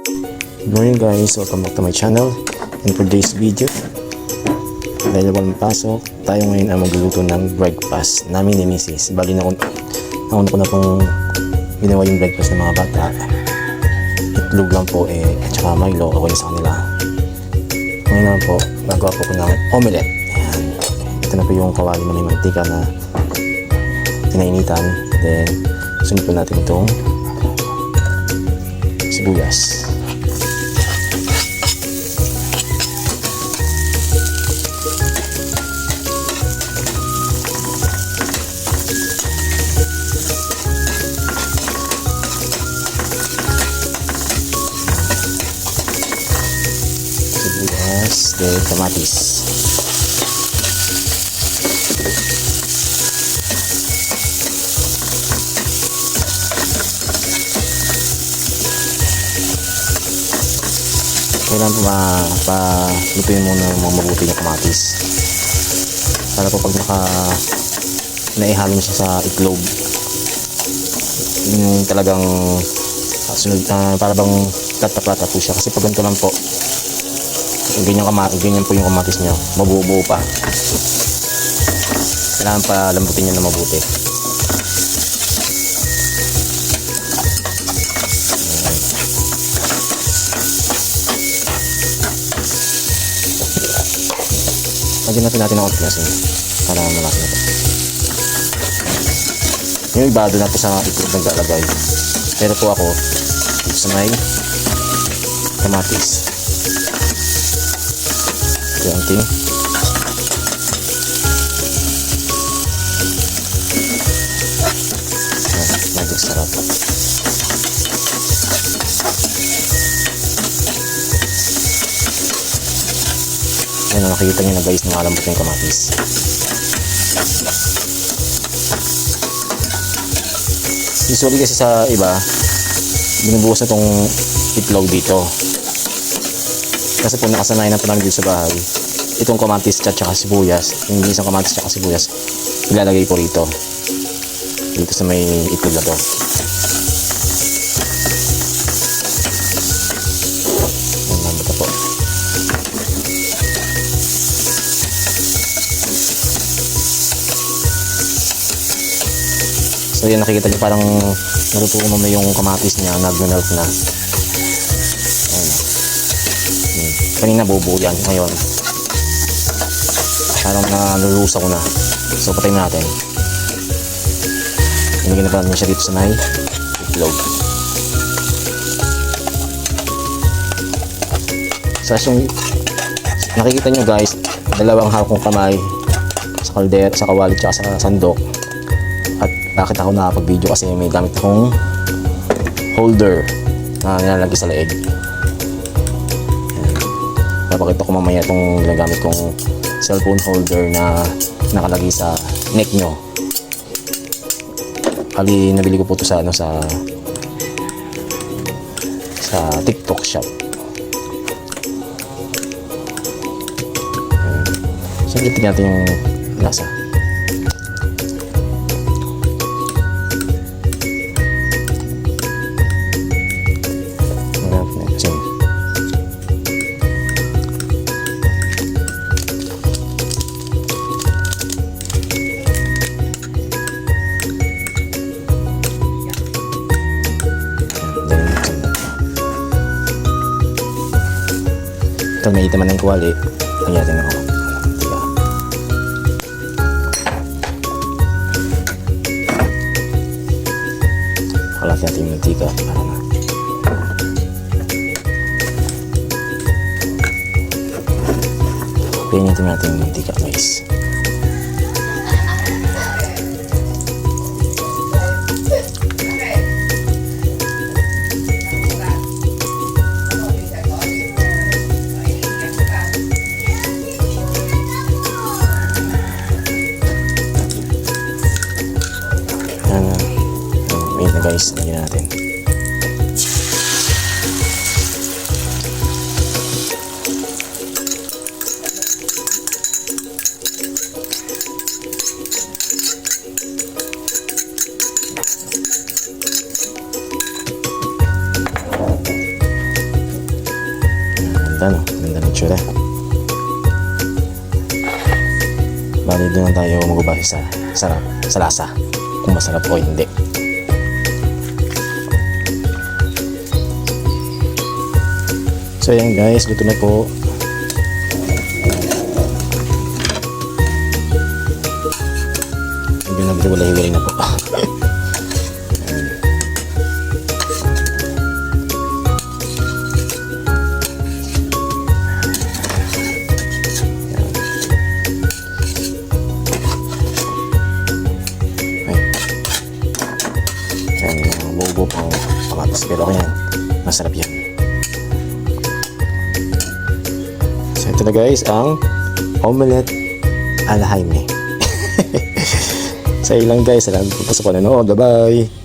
Good morning guys, welcome back to my channel. And for today's video, dahil walang pasok, tayo ngayon ay magluluto ng breakfast namin ni Mrs. Bali nauna ko na pong ginawa yung breakfast ng mga bata. Itlog lang po at saka Milo, okay na sa kanila. Ngayon naman po, nagawa po ko ng omelette. Ayan. Ito na po yung kawali na may mantika na pinainitan. Then, sunod po natin itong sibuyas. Then kamatis. Kailangan lutuin muna ng mabuti yung kamatis para po pag naihalo siya sa itlog, yung talagang sunod, para bang lata-lata po siya. Kasi pag ganito lang po, ganyan po yung kamatis nyo, mabubuo pa. Kailangan pa lambutin nyo na mabuti. Lagyan natin ng konti asin para malasa na po. Yung iba doon natin sa itlog naglalagay, pero po ako dito sa may kamatis. Ganting. Lagi sarap. Ayan, nakikita nyo na guys, nakalambot yung kamatis. Usually kasi sa iba, binubuhos na itong itlog dito. Kasi po nakasanayan na po namin dito sa bahay, itong kamatis at saka sibuyas, yung isang kamatis at saka sibuyas, ilalagay po rito sa may itlog na to. Ayan, lambot na po. So yan, nakikita nyo parang naluto mo yung kamatis niya, nag-melt na. Kanina bubuo yan, ngayon parang nalulusa ko na. So patayin natin. Inigyan na pa natin siya dito sa may itlog. So yung nakikita nyo guys, dalawang hakong kamay sa kalder, sa kawali at sa sandok. At bakit ako nakapag-video? Kasi may gamit akong holder na nilalagay sa leeg. Papakita ko mamaya itong ginagamit kong cellphone holder na nakalagay sa neck nyo. Kali nabili ko po ito sa TikTok shop. So tingnan natin yung lasa. Ito may itaman ng kuwali, lagyan natin ako. Diba? Kalat natin yung mantika para na. Pinitin natin yung mantika guys. Guys, lagyan natin. Ganda no? Ganda ng tsura. Bali doon lang tayo magbabase sa sarap, sa lasa. Kung masarap o hindi. So ayan guys, luto na po. Hindi na hiwalay na po. Buo pang pamatas, pero okay yan, masarap yan. So ito na guys ang omelette a la Jaime. Sa ilang guys, salamat po sa panonood, bye bye.